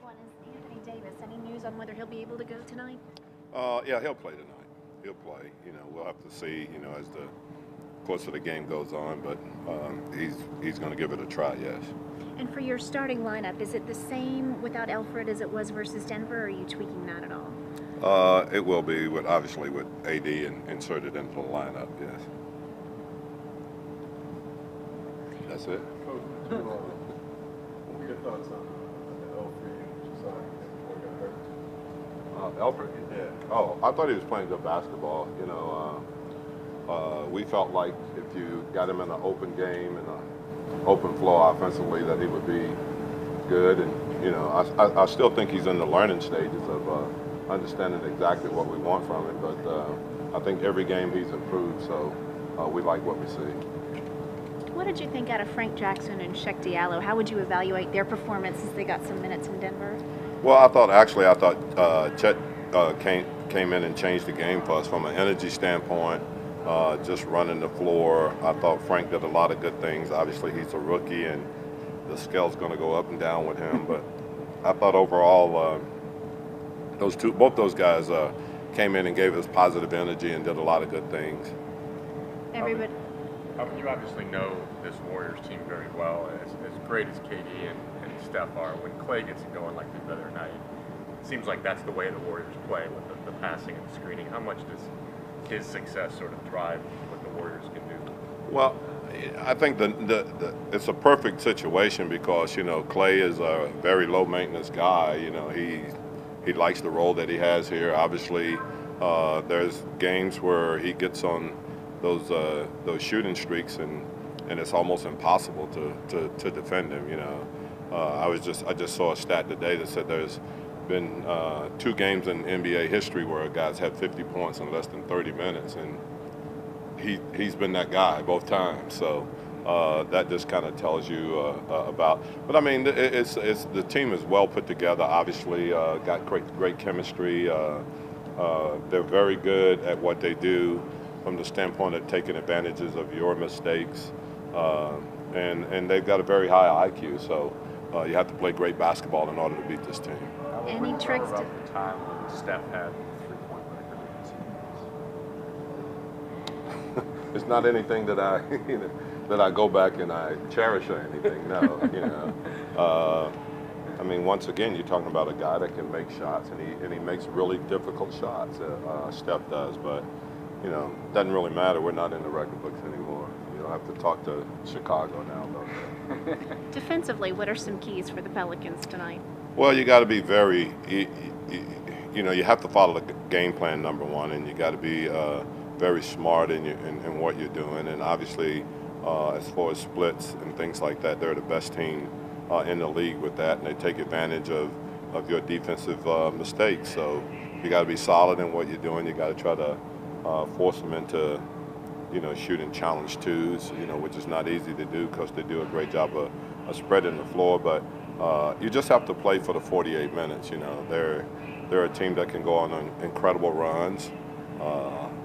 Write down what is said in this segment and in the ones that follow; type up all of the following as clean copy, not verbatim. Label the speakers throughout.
Speaker 1: one is Anthony Davis. Any news on whether he'll be able to go tonight?
Speaker 2: Yeah, he'll play tonight. He'll play. We'll have to see. As the course of the game goes on, but he's going to give it a try. Yes.
Speaker 1: And for your starting lineup, is it the same without Alfred as it was versus Denver, or are you tweaking that at all?
Speaker 2: It will be obviously with AD inserted into the lineup. Yes. That's it.
Speaker 3: Coach, what were your thoughts on Alfred before he got hurt?
Speaker 2: Alfred?
Speaker 3: Yeah.
Speaker 2: Oh, I thought he was playing good basketball. We felt like if you got him in an open game and an open floor offensively, that he would be good. And I still think he's in the learning stages of understanding exactly what we want from him. But I think every game he's improved, so we like what we see.
Speaker 1: What did you think out of Frank Jackson and Sheck Diallo? How would you evaluate their performance as they got some minutes in Denver?
Speaker 2: Well, I thought Chet came in and changed the game for us from an energy standpoint, just running the floor. I thought Frank did a lot of good things. Obviously, he's a rookie, and the scale's going to go up and down with him. But I thought overall, both those guys came in and gave us positive energy and did a lot of good things.
Speaker 1: Everybody.
Speaker 4: Alvin, you obviously know this Warriors team very well. As great as KD and Steph are, when Clay gets it going like the other night, it seems like that's the way the Warriors play with the passing and the screening. How much does his success sort of drive what the Warriors can do?
Speaker 2: Well, I think it's a perfect situation because Clay is a very low maintenance guy. He likes the role that he has here. Obviously, there's games where he gets on those shooting streaks and it's almost impossible to defend him. I just saw a stat today that said there's been 2 games in NBA history where a guy's had 50 points in less than 30 minutes, and he's been that guy both times. So that just kind of tells you about. But I mean, it's the team is well put together. Obviously, got great chemistry. They're very good at what they do from the standpoint of taking advantages of your mistakes, and they've got a very high IQ. So you have to play great basketball in order to beat this team.
Speaker 1: Any tricks to
Speaker 4: the time when Steph had 3-point record?
Speaker 2: It's not anything that I go back and I cherish or anything. No, I mean, once again, you're talking about a guy that can make shots, and he makes really difficult shots. Steph does, but doesn't really matter. We're not in the record books anymore. I have to talk to Chicago now about that.
Speaker 1: Defensively, what are some keys for the Pelicans tonight?
Speaker 2: Well, you got to be very, you have to follow the game plan, number one, and you got to be very smart in what you're doing. And obviously, as far as splits and things like that, they're the best team in the league with that, and they take advantage of your defensive mistakes. So you got to be solid in what you're doing. You got to try to force them into, shooting challenge twos, which is not easy to do because they do a great job of spreading the floor. But you just have to play for the 48 minutes. They're a team that can go on incredible runs,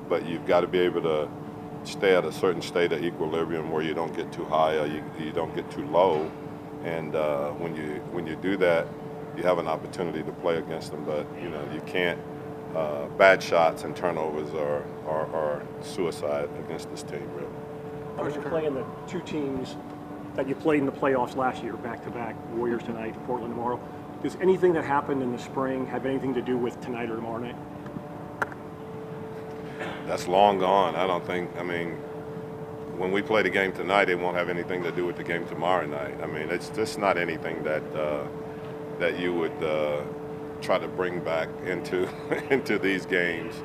Speaker 2: but you've got to be able to stay at a certain state of equilibrium where you don't get too high or you don't get too low. And when you do that, you have an opportunity to play against them. But you can't. Bad shots and turnovers are suicide against this team, really.
Speaker 5: You're playing the 2 teams that you played in the playoffs last year, back-to-back, Warriors tonight, Portland tomorrow. Does anything that happened in the spring have anything to do with tonight or tomorrow night?
Speaker 2: That's long gone. I don't think, when we play the game tonight, it won't have anything to do with the game tomorrow night. It's just not anything that you would try to bring back into into these games.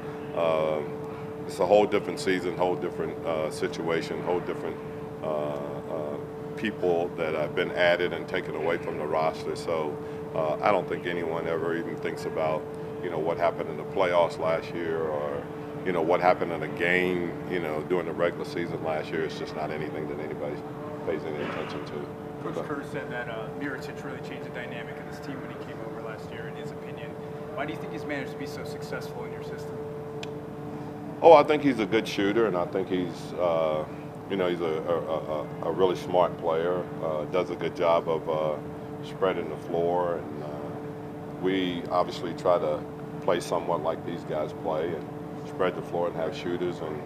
Speaker 2: It's a whole different season, whole different situation, whole different people that have been added and taken away from the roster. So I don't think anyone ever even thinks about what happened in the playoffs last year or what happened in a game during the regular season last year. It's just not anything that anybody pays any attention to.
Speaker 6: Coach Kerr said that Mirotic really changed the dynamic of this team when he came over last year, in his opinion. Why do you think he's managed to be so successful in your system?
Speaker 2: Oh, I think he's a good shooter, and I think he's, he's a really smart player. Does a good job of spreading the floor, and we obviously try to play somewhat like these guys play and spread the floor and have shooters and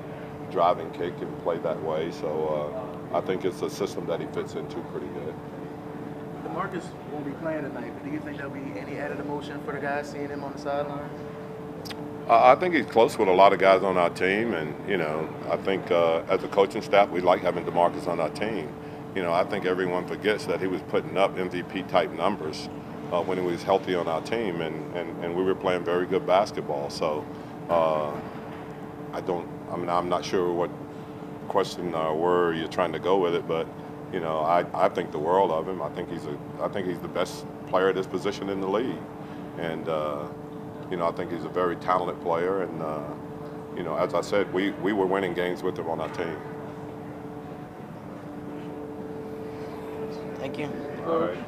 Speaker 2: drive and kick and play that way. So I think it's a system that he fits into pretty good.
Speaker 7: DeMarcus won't be playing tonight, but do you think there'll be any added emotion for the guys seeing him on the sideline?
Speaker 2: I think he's close with a lot of guys on our team, and I think as a coaching staff, we like having DeMarcus on our team. I think everyone forgets that he was putting up MVP type numbers when he was healthy on our team, and we were playing very good basketball. So I'm not sure what question or where you're trying to go with it, but I think the world of him. I think he's the best player at his position in the league, and I think he's a very talented player. And as I said, we were winning games with him on our team.
Speaker 7: Thank you.
Speaker 2: All right.